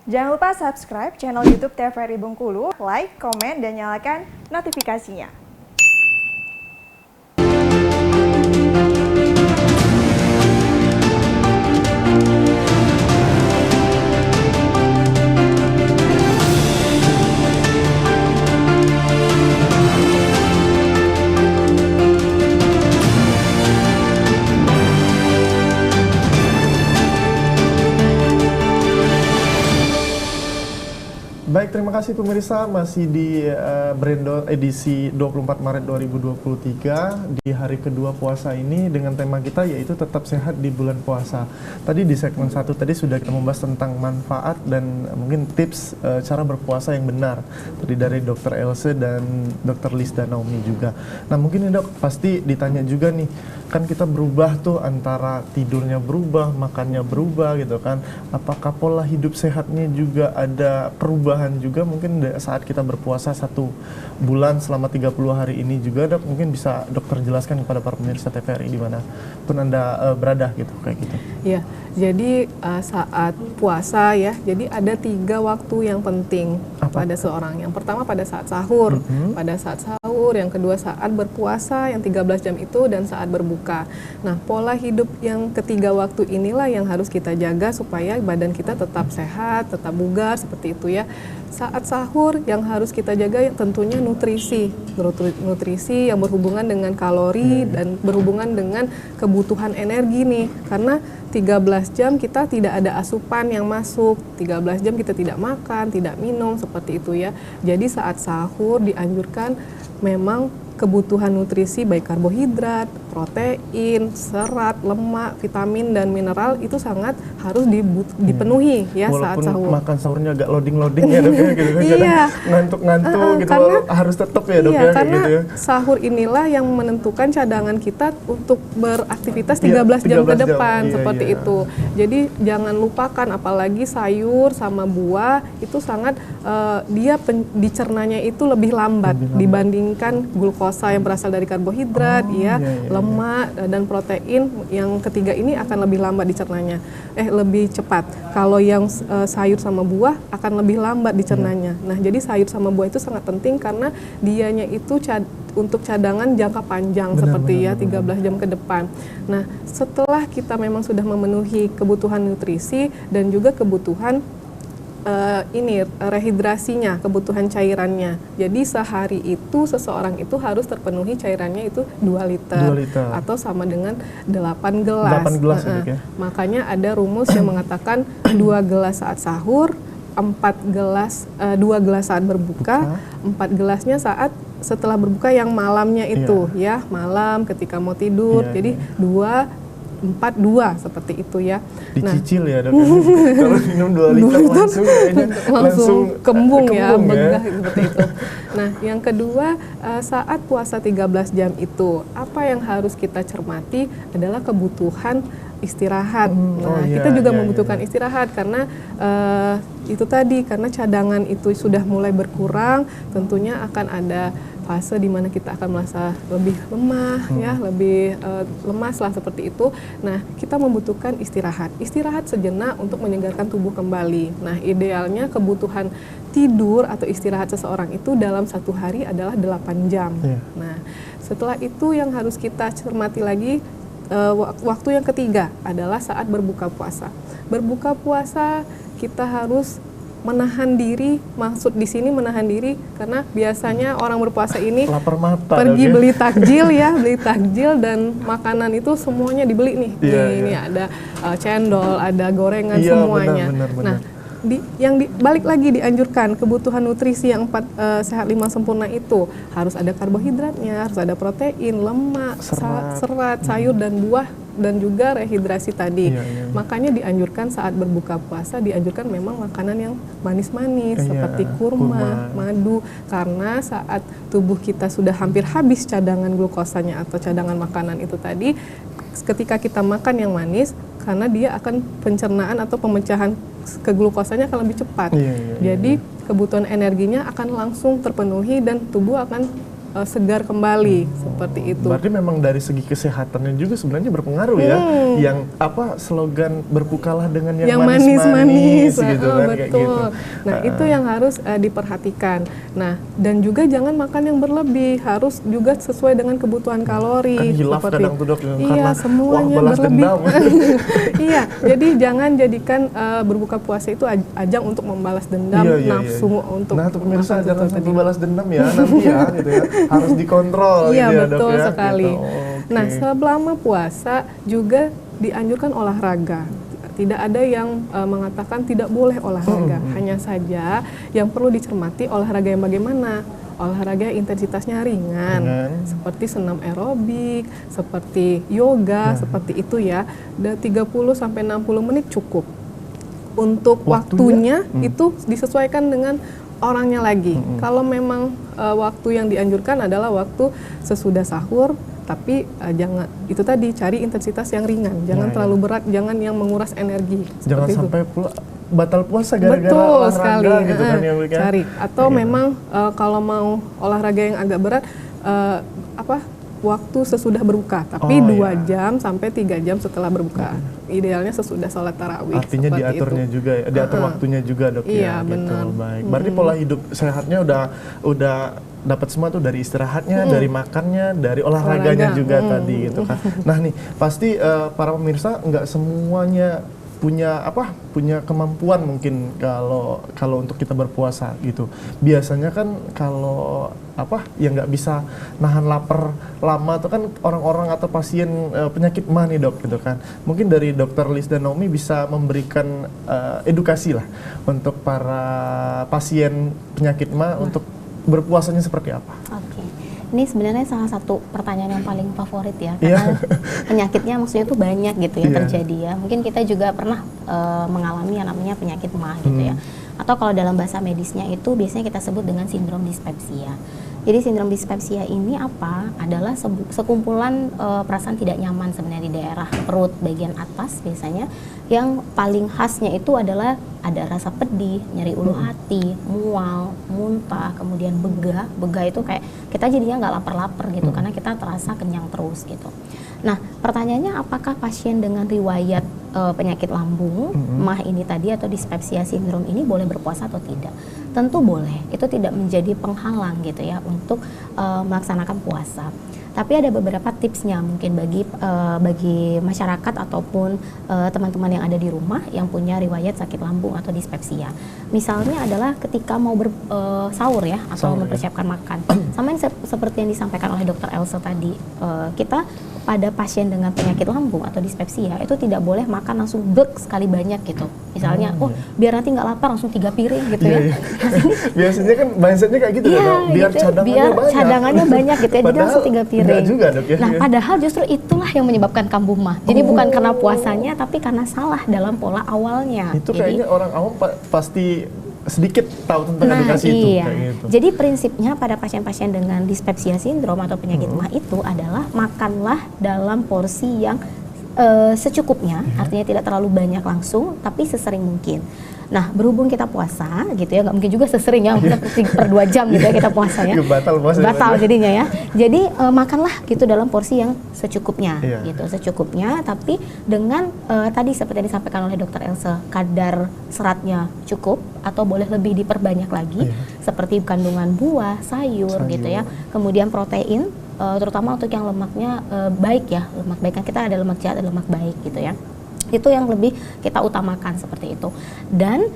Jangan lupa subscribe channel YouTube TVRI Bengkulu, like, komen, dan nyalakan notifikasinya. Baik, terima kasih pemirsa, masih di Brandon edisi 24 Maret 2023 di hari kedua puasa ini dengan tema kita yaitu tetap sehat di bulan puasa. Tadi di segmen 1 tadi sudah kita membahas tentang manfaat dan mungkin tips cara berpuasa yang benar. Tadi dari Dr. Else dan Dr. Lisda Naomi juga. Nah mungkin ini dok, pasti ditanya juga nih, kan kita berubah tuh antara tidurnya berubah, makannya berubah gitu kan. Apakah pola hidup sehatnya juga ada perubahan juga mungkin saat kita berpuasa 1 bulan selama 30 hari ini juga dok, mungkin bisa dokter jelaskan kepada para pemirsa TVRI di mana pun Anda berada gitu kayak gitu. Ya, jadi saat puasa ya, jadi ada 3 waktu yang penting pada seorang. Yang pertama pada saat sahur, yang kedua saat berpuasa yang 13 jam itu, dan saat berbuka. Nah, pola hidup yang ketiga waktu inilah yang harus kita jaga supaya badan kita tetap sehat, tetap bugar seperti itu ya. Saat sahur yang harus kita jaga tentunya nutrisi yang berhubungan dengan kalori dan berhubungan dengan kebutuhan energi nih, karena 13 jam kita tidak ada asupan yang masuk, 13 jam kita tidak makan, tidak minum seperti itu ya. Jadi saat sahur dianjurkan memang kebutuhan nutrisi baik karbohidrat, protein, serat, lemak, vitamin dan mineral itu sangat harus dipenuhi ya. Walaupun saat sahur. Makan sahurnya agak loading ya dok ya gitu kan. Iya. Ngantuk-ngantuk gitu karena, harus tetap ya dok ya karena gitu ya. Sahur inilah yang menentukan cadangan kita untuk beraktivitas 13 jam ke depan seperti itu. Jadi jangan lupakan, apalagi sayur sama buah itu sangat dia dicernanya itu lebih lambat dibandingkan glukosa yang berasal dari karbohidrat lemak dan protein. Yang ketiga ini akan lebih lambat dicernanya, lebih cepat. Kalau yang sayur sama buah akan lebih lambat dicernanya. Nah, jadi sayur sama buah itu sangat penting karena dianya itu untuk cadangan jangka panjang seperti 13 jam ke depan. Nah, setelah kita memang sudah memenuhi kebutuhan nutrisi dan juga kebutuhan rehidrasinya, kebutuhan cairannya. Jadi sehari itu seseorang itu harus terpenuhi cairannya itu 2 liter atau sama dengan 8 gelas. 8 gelas ya. Makanya ada rumus yang mengatakan 2 gelas saat sahur, 2 gelas saat berbuka, 4 gelasnya saat setelah berbuka yang malamnya itu ya, malam ketika mau tidur. Jadi 4-2 seperti itu ya. Dicicil ya dok. Kalau minum 2 liter langsung kembung ya, begah seperti itu. Nah, yang kedua saat puasa 13 jam itu apa yang harus kita cermati adalah kebutuhan istirahat. Kita juga membutuhkan istirahat karena itu tadi, karena cadangan itu sudah mulai berkurang, tentunya akan ada fase di mana kita akan merasa lebih lemah lebih lemas lah seperti itu. Nah, kita membutuhkan istirahat sejenak untuk menyegarkan tubuh kembali. Nah, idealnya kebutuhan tidur atau istirahat seseorang itu dalam 1 hari adalah 8 jam. Nah, setelah itu yang harus kita cermati lagi, waktu yang ketiga adalah saat berbuka puasa. Berbuka puasa kita harus menahan diri, maksud di sini menahan diri karena biasanya orang berpuasa ini lapar mata, pergi beli takjil beli takjil dan makanan itu semuanya dibeli nih. Ini ada cendol, ada gorengan semuanya. Benar. Nah, balik lagi dianjurkan kebutuhan nutrisi yang 4 sehat 5 sempurna itu harus ada karbohidratnya, harus ada protein, lemak, serat, sayur dan buah, dan juga rehidrasi tadi. Makanya dianjurkan saat berbuka puasa dianjurkan memang makanan yang manis-manis seperti kurma, madu, karena saat tubuh kita sudah hampir habis cadangan glukosanya atau cadangan makanan itu tadi, ketika kita makan yang manis, karena dia akan pencernaan atau pemecahan ke glukosanya akan lebih cepat. Jadi kebutuhan energinya akan langsung terpenuhi dan tubuh akan segar kembali seperti itu. Berarti memang dari segi kesehatannya juga sebenarnya berpengaruh ya. Yang slogan berbukalah dengan yang manis-manis gitu kan, betul. kayak gitu. Nah, itu yang harus diperhatikan. Nah, dan juga jangan makan yang berlebih, harus juga sesuai dengan kebutuhan kalori. Kan hilaf kadang tuh dok, karena semuanya balas berlebih. dendam. Iya, jadi jangan jadikan berbuka puasa itu ajang untuk membalas dendam, nafsu untuk. Nah, tuh pemirsa jangan sampai balas dendam ya nanti ya, gitu ya. Harus dikontrol. Iya, gitu ya, betul dok, ya, sekali. Gitu. Okay. Nah, selama puasa juga dianjurkan olahraga. Tidak ada yang mengatakan tidak boleh olahraga. Hanya saja yang perlu dicermati olahraga yang bagaimana. Olahraga intensitasnya ringan, seperti senam aerobik, seperti yoga, seperti itu ya. Dan 30 sampai 60 menit cukup. Untuk waktunya itu disesuaikan dengan orangnya lagi. Kalau memang waktu yang dianjurkan adalah waktu sesudah sahur, tapi jangan itu tadi, cari intensitas yang ringan, jangan terlalu berat, jangan yang menguras energi. Jangan sampai pula batal puasa gara-gara betul olahraga sekali. gitu kan ya, Cari atau memang kalau mau olahraga yang agak berat waktu sesudah berbuka, tapi 2 jam sampai 3 jam setelah berbuka. Idealnya sesudah sholat tarawih. Artinya diaturnya itu. juga, diatur waktunya juga dok iya, ya. benar. Gitu. Baik. Berarti pola hidup sehatnya udah dapat semua tuh, dari istirahatnya, dari makannya, dari olahraganya juga tadi gitu kan. Nah nih pasti para pemirsa nggak semuanya punya kemampuan mungkin kalau untuk kita berpuasa gitu. Biasanya kan kalau yang nggak bisa nahan lapar lama tuh kan orang-orang atau pasien penyakit MAH nih dok gitu kan. Mungkin dari Dr. Liz dan Naomi bisa memberikan edukasi lah untuk para pasien penyakit MAH untuk berpuasanya seperti apa. Oke. Ini sebenarnya salah satu pertanyaan yang paling favorit ya, karena penyakitnya maksudnya tuh banyak gitu ya terjadi ya. Mungkin kita juga pernah mengalami yang namanya penyakit MAH gitu ya. Atau kalau dalam bahasa medisnya itu biasanya kita sebut dengan sindrom dispepsia. Jadi sindrom dispepsia ini adalah sekumpulan perasaan tidak nyaman sebenarnya di daerah perut bagian atas biasanya. Yang paling khasnya itu adalah ada rasa pedih, nyeri ulu hati, mual, muntah, kemudian begah. Begah itu kayak kita jadinya nggak lapar-lapar gitu karena kita terasa kenyang terus gitu. Nah, pertanyaannya apakah pasien dengan riwayat penyakit lambung, MAH ini tadi atau dispepsia sindrom ini boleh berpuasa atau tidak? Tentu boleh, itu tidak menjadi penghalang gitu ya untuk melaksanakan puasa. Tapi ada beberapa tipsnya mungkin bagi masyarakat ataupun teman-teman yang ada di rumah yang punya riwayat sakit lambung atau dispepsia. Misalnya adalah ketika mau sahur ya atau mempersiapkan makan. Sama yang seperti yang disampaikan oleh Dr. Elsa tadi, kita pada pasien dengan penyakit lambung atau dispepsia itu tidak boleh makan langsung sekali banyak gitu. Misalnya, biar nanti nggak lapar langsung 3 piring gitu ya. Biasanya kan mindsetnya kayak gitu ya, biar gitu, cadangannya banyak gitu ya, jadi langsung 3 piring. Juga, dok, ya. Nah, padahal justru itulah yang menyebabkan kambuh MAH. Jadi bukan karena puasanya, tapi karena salah dalam pola awalnya. Itu kayaknya orang awam pasti sedikit tahu tentang edukasi itu. Iya. Kayak gitu. Jadi prinsipnya pada pasien-pasien dengan dispepsia sindrom atau penyakit MAH itu adalah makanlah dalam porsi yang secukupnya, artinya tidak terlalu banyak langsung, tapi sesering mungkin. Nah, berhubung kita puasa gitu ya, nggak mungkin juga sesering ya, per 2 jam gitu ya kita puasa ya. Batal jadinya ya. Jadi makanlah gitu dalam porsi yang secukupnya gitu, secukupnya, tapi dengan tadi seperti yang disampaikan oleh Dr. Elsa, kadar seratnya cukup atau boleh lebih diperbanyak lagi, seperti kandungan buah, sayur gitu ya. Kemudian protein, terutama untuk yang lemaknya baik ya, lemak baik, kan kita ada lemak jahat, ada lemak baik gitu ya. Itu yang lebih kita utamakan seperti itu. Dan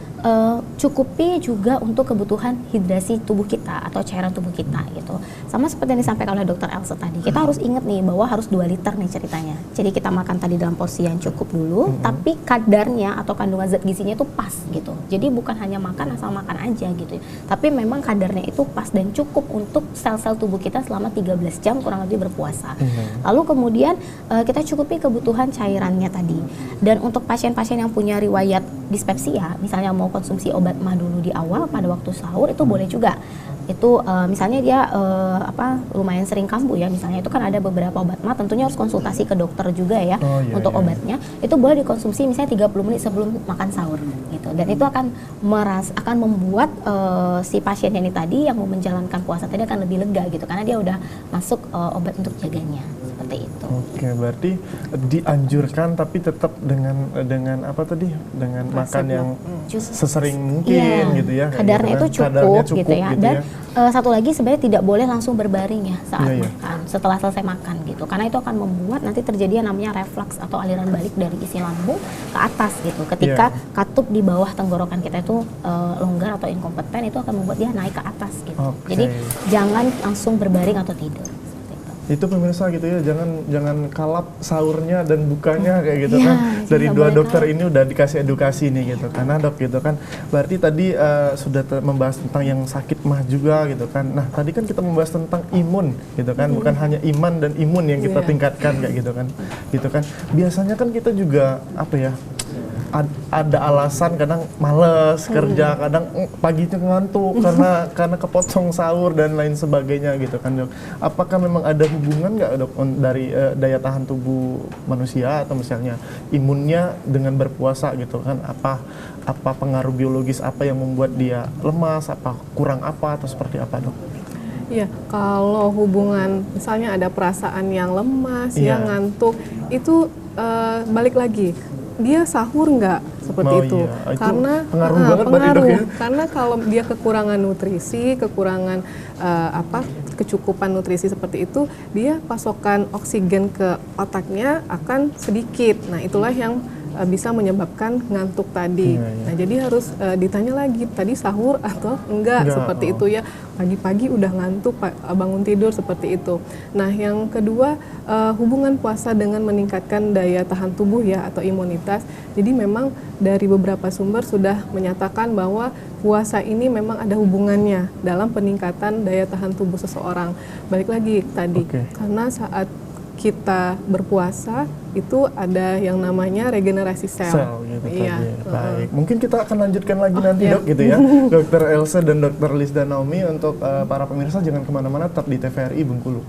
cukupi juga untuk kebutuhan hidrasi tubuh kita atau cairan tubuh kita gitu. Sama seperti yang disampaikan oleh Dr. Elsa tadi, kita harus ingat nih bahwa harus 2 liter nih ceritanya. Jadi kita makan tadi dalam porsi yang cukup dulu, tapi kadarnya atau kandungan zat gizinya itu pas gitu. Jadi bukan hanya makan asal makan aja gitu, tapi memang kadarnya itu pas dan cukup untuk sel-sel tubuh kita selama 13 jam kurang lebih berpuasa. Lalu kemudian kita cukupi kebutuhan cairannya tadi. Dan untuk pasien-pasien yang punya riwayat dispepsia, misalnya mau mau konsumsi obat mah dulu di awal pada waktu sahur itu boleh juga. Itu misalnya dia lumayan sering kambuh ya, misalnya itu kan ada beberapa obat mah tentunya harus konsultasi ke dokter juga ya untuk obatnya. Itu boleh dikonsumsi misalnya 30 menit sebelum makan sahur gitu. Dan itu akan membuat si pasien ini tadi yang mau menjalankan puasa tadi akan lebih lega gitu karena dia udah masuk obat untuk jaganya seperti itu. Oke, berarti dianjurkan tapi tetap dengan apa tadi? Dengan makan yang sesering mungkin gitu ya. Kadarnya gitu itu cukup gitu ya. Dan satu lagi sebenarnya tidak boleh langsung berbaring ya saat makan, setelah selesai makan gitu. Karena itu akan membuat nanti terjadi yang namanya reflux atau aliran balik dari isi lambung ke atas gitu. Ketika katup di bawah tenggorokan kita itu longgar atau inkompeten, itu akan membuat dia naik ke atas gitu. Jadi jangan langsung berbaring atau tidur. Itu pemirsa gitu ya, jangan kalap sahurnya dan bukanya kayak gitu kan. Dari dua dokter ini udah dikasih edukasi nih gitu karena dok gitu kan. Berarti tadi sudah membahas tentang yang sakit mah juga gitu kan. Nah tadi kan kita membahas tentang imun gitu kan, bukan hanya iman dan imun yang kita tingkatkan kayak gitu kan. Gitu kan. Biasanya kan kita juga apa ya? Ada alasan kadang males kerja, kadang paginya ngantuk karena kepotong sahur dan lain sebagainya gitu kan dok. Apakah memang ada hubungan nggak dok dari daya tahan tubuh manusia atau misalnya imunnya dengan berpuasa gitu kan? Apa pengaruh biologis apa yang membuat dia lemas? Apa kurang apa atau seperti apa dok? Iya, kalau hubungan misalnya ada perasaan yang lemas, yang ngantuk, itu balik lagi. Dia sahur nggak seperti itu. Itu karena pengaruh banget berarti dok ya. Karena kalau dia kekurangan nutrisi, kekurangan kecukupan nutrisi seperti itu, dia pasokan oksigen ke otaknya akan sedikit. Nah itulah yang bisa menyebabkan ngantuk tadi. Nah jadi harus ditanya lagi tadi sahur atau enggak seperti itu ya. Pagi-pagi udah ngantuk bangun tidur seperti itu. Nah yang kedua hubungan puasa dengan meningkatkan daya tahan tubuh ya atau imunitas. Jadi memang dari beberapa sumber sudah menyatakan bahwa puasa ini memang ada hubungannya dalam peningkatan daya tahan tubuh seseorang. Balik lagi tadi karena saat kita berpuasa itu ada yang namanya regenerasi sel. Gitu tadi. Baik, mungkin kita akan lanjutkan lagi nanti dok gitu ya. Dokter Elsa dan Dokter Lisda Naomi untuk para pemirsa jangan kemana-mana, tetap di TVRI Bengkulu.